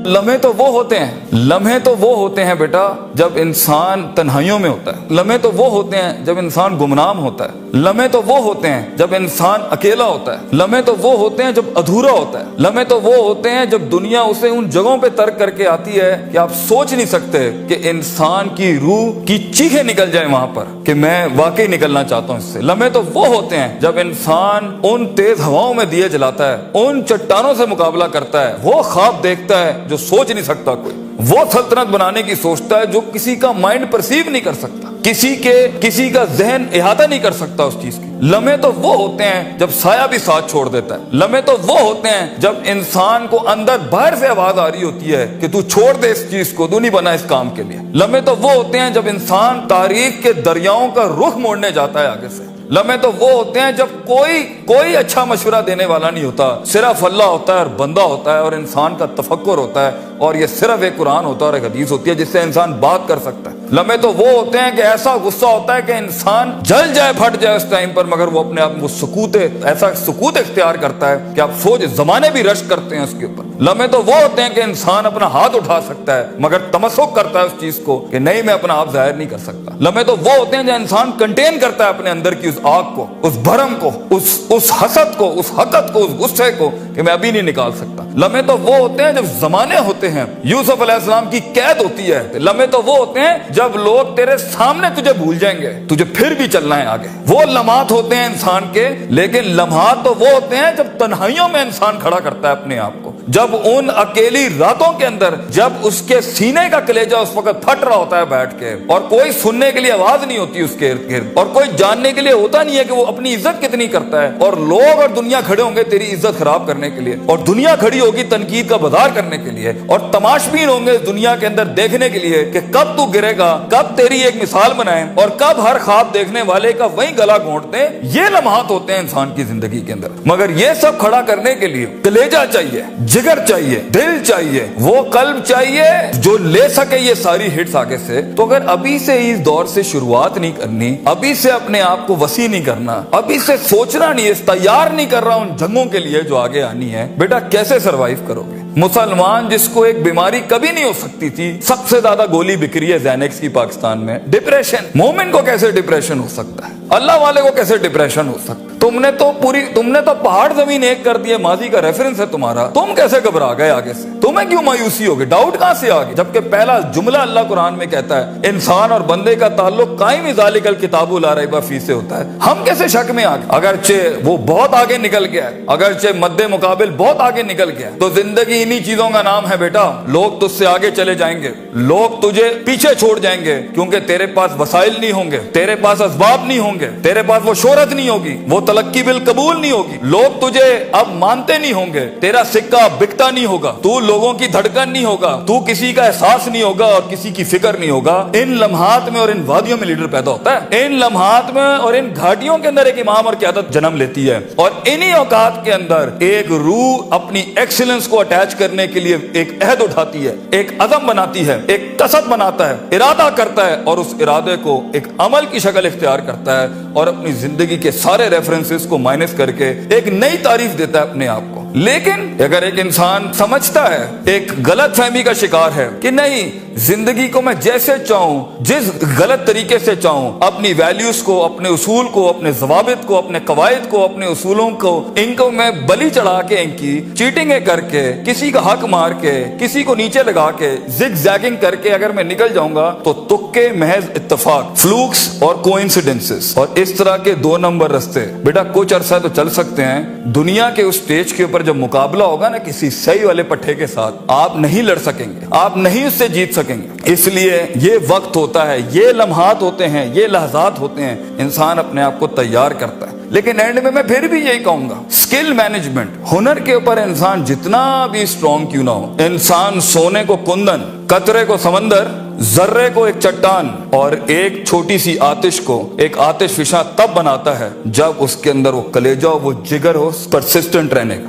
لمحے تو وہ ہوتے ہیں بیٹا جب انسان تنہائیوں میں ہوتا ہے، لمحے تو وہ ہوتے ہیں جب انسان گمنام ہوتا ہے، لمحے تو وہ ہوتے ہیں جب انسان اکیلا ہوتا ہے، لمحے تو وہ ہوتے ہیں جب ادھورا ہوتا ہے، لمحے تو وہ ہوتے ہیں جب دنیا اسے ان جگہوں پہ ترک کر کے آتی ہے کہ آپ سوچ نہیں سکتے کہ انسان کی روح کی چیخیں نکل جائیں وہاں پر کہ میں واقعی نکلنا چاہتا ہوں اس سے۔ لمحے تو وہ ہوتے ہیں جب انسان ان تیز ہواؤں میں دیے جلاتا ہے، ان چٹانوں سے مقابلہ کرتا ہے، وہ خواب دیکھتا ہے جو سوچ نہیں سکتا کوئی، وہ سلطنت بنانے کی سوچتا ہے جو کسی کا مائنڈ پرسیو نہیں کر سکتا، کسی کا ذہن احاطہ نہیں کر سکتا اس چیز کی۔ لمحے تو وہ ہوتے ہیں جب سایہ بھی ساتھ چھوڑ دیتا ہے، لمحے تو وہ ہوتے ہیں جب انسان کو اندر باہر سے آواز آ رہی ہوتی ہے کہ تو چھوڑ دے اس چیز کو، تو نہیں بنا اس کام کے لیے۔ لمحے تو وہ ہوتے ہیں جب انسان تاریخ کے دریاؤں کا رخ موڑنے جاتا ہے آگے سے۔ لمحے تو وہ ہوتے ہیں جب کوئی اچھا مشورہ دینے والا نہیں ہوتا، صرف اللہ ہوتا ہے اور بندہ ہوتا ہے اور انسان کا تفکر ہوتا ہے، اور یہ صرف ایک قرآن ہوتا ہے اور ایک حدیث ہوتی ہے جس سے انسان بات کر سکتا ہے۔ لمحے تو وہ ہوتے ہیں کہ ایسا غصہ ہوتا ہے کہ انسان جل جائے، پھٹ جائے اس ٹائم پر، مگر وہ اپنے آپ وہ ایسا سکوت اختیار کرتا ہے کہ آپ سوچ زمانے بھی رشک کرتے ہیں اس کے اوپر۔ لمحے تو وہ ہوتے ہیں کہ انسان اپنا ہاتھ اٹھا سکتا ہے مگر تمسک کرتا ہے اس چیز کو کہ نہیں، میں اپنا آپ ظاہر نہیں کر سکتا۔ لمحے تو وہ ہوتے ہیں جو انسان کنٹین کرتا ہے اپنے اندر کی اس آگ کو، اس بھرم کو، اس حسد کو، اس حقد کو، اس غصے کو کہ میں ابھی نہیں نکال سکتا۔ لمحے تو وہ ہوتے ہیں جب زمانے ہوتے ہیں، یوسف علیہ السلام کی قید ہوتی ہے۔ لمحے تو وہ ہوتے ہیں جب لوگ تیرے سامنے تجھے بھول جائیں گے، تجھے پھر بھی چلنا ہے آگے۔ وہ لمحات ہوتے ہیں انسان کے، لیکن لمحات تو وہ ہوتے ہیں جب تنہائیوں میں انسان کھڑا کرتا ہے اپنے آپ کو، جب ان اکیلی راتوں کے اندر، جب اس کے سینے کا کلیجہ اس وقت پھٹ رہا ہوتا ہے بیٹھ کے، اور کوئی سننے کے لیے آواز نہیں ہوتی اس کے ارد گرد، اور کوئی جاننے کے لیے ہوتا نہیں ہے کہ وہ اپنی عزت کتنی کرتا ہے، اور لوگ اور دنیا کھڑے ہوں گے تیری عزت خراب کرنے کے لیے، اور دنیا کھڑی ہوگی تنقید کا بازار کرنے کے لیے، اور تماشبین ہوں گے دنیا کے اندر دیکھنے کے لیے کہ کب تو گرے گا، کب تیری ایک مثال بنائیں، اور کب ہر خواب دیکھنے والے کا وہیں گلا گھونٹ دیں۔ یہ لمحات ہوتے ہیں انسان کی زندگی کے اندر، مگر یہ سب کھڑا کرنے کے لیے کلیجہ چاہیے، جگر چاہیے، دل چاہیے، وہ قلب چاہیے جو لے سکے یہ ساری ہٹس آگے سے۔ تو اگر ابھی سے اس دور سے شروعات نہیں کرنی، ابھی سے اپنے آپ کو وسیع نہیں کرنا، ابھی سے سوچنا نہیں، تیار نہیں کر رہا ان جنگوں کے لیے جو آگے آنی ہے، بیٹا کیسے سروائیو کرو گے؟ مسلمان جس کو ایک بیماری کبھی نہیں ہو سکتی تھی، سب سے زیادہ گولی بکری ہے زینکس کی پاکستان میں، ڈپریشن۔ مومن کو کیسے ڈپریشن ہو سکتا ہے؟ اللہ والے کو کیسے ڈپریشن ہو سکتا ہے؟ تم نے تو پہاڑ زمین ایک کر دیے، ماضی کا ریفرنس ہے تمہارا، تم کیسے گھبرا گئے آگے سے؟ تمہیں کیوں مایوسی ہوگی؟ ڈاؤٹ کہاں سے آگے؟ جبکہ پہلا جملہ اللہ قرآن میں کہتا ہے انسان اور بندے کا تعلق قائم ذالک الکتاب لا ریب فیہ سے ہوتا ہے۔ ہم کیسے شک میں آگے؟ اگرچہ وہ بہت آگے نکل گیا ہے، اگرچہ مد مقابل بہت آگے نکل گیا ہے، تو زندگی انہی چیزوں کا نام ہے بیٹا۔ لوگ تجھ سے آگے چلے جائیں گے، لوگ تجھے پیچھے چھوڑ جائیں گے، کیونکہ تیرے پاس وسائل نہیں ہوں گے، تیرے پاس اسباب نہیں ہوں گے، تیرے پاس وہ شہرت نہیں ہوگی، وہ تلقی بالقبول نہیں ہوگی، لوگ تجھے اب مانتے نہیں ہوں گے، تیرا سکہ بکتا نہیں ہوگا، تو لوگوں کی دھڑکن نہیں ہوگا، تو کسی کا احساس نہیں ہوگا اور کسی کی فکر نہیں ہوگا۔ ان لمحات میں اور ان وادیوں میں لیڈر پیدا ہوتا ہے، ان لمحات میں اور ان گھاٹیوں کے اندر ایک امام اور قیادت جنم لیتی ہے، اور انہی اوقات کے اندر ایک روح اپنی ایکسیلنس کو اٹیچ کرنے کے لیے ایک عہد اٹھاتی ہے، ایک عزم بناتی ہے، ایک قصد بناتا ہے، ارادہ کرتا ہے، اور اس ارادے کو ایک عمل کی شکل اختیار کرتا ہے، اور اپنی زندگی کے سارے ریفرنسز کو مائنس کر کے ایک نئی تعریف دیتا ہے اپنے آپ کو۔ لیکن اگر ایک انسان سمجھتا ہے، ایک غلط فہمی کا شکار ہے کہ نہیں، زندگی کو میں جیسے چاہوں، جس غلط طریقے سے چاہوں، اپنی ویلیوز کو، اپنے اصول کو، اپنے ضوابط کو، اپنے قواعد کو، اپنے اصولوں کو، ان کو میں بلی چڑھا کے، ان کی چیٹنگیں کر کے، کسی کا حق مار کے، کسی کو نیچے لگا کے، زگ زیگنگ کر کے اگر میں نکل جاؤں گا تو تکے، محض اتفاق، فلوکس اور کوئنسیڈنسز، اور اس طرح کے 2 نمبر رستے بیٹا کچھ عرصہ تو چل سکتے ہیں۔ دنیا کے اس سٹیج کے اوپر جب مقابلہ ہوگا نا کسی صحیح والے پٹھے کے ساتھ، آپ نہیں لڑ سکیں گے، آپ نہیں اس سے جیت سکیں گے۔ اس لیے یہ وقت ہوتا ہے، یہ لمحات ہوتے ہیں، یہ لحظات ہوتے ہیں، انسان اپنے آپ کو تیار کرتا ہے۔ لیکن اینڈ میں پھر بھی یہی کہوں گا، سکل مینجمنٹ، ہنر کے اوپر انسان جتنا بھی اسٹرانگ کیوں نہ ہو، انسان سونے کو کندن، قطرے کو سمندر، ذرے کو ایک چٹان اور ایک چھوٹی سی آتش کو ایک آتش فشاں تب بناتا ہے جب اس کے اندر وہ کلیجہ، وہ جگر ہو پرسسٹنٹ رہنے کا،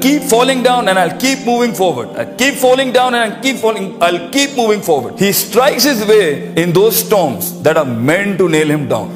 keep falling down and I'll keep moving forward. I'll keep falling down and I'll keep moving forward. He strikes his way in those storms that are meant to nail him down.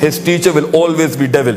his teacher will always be devil.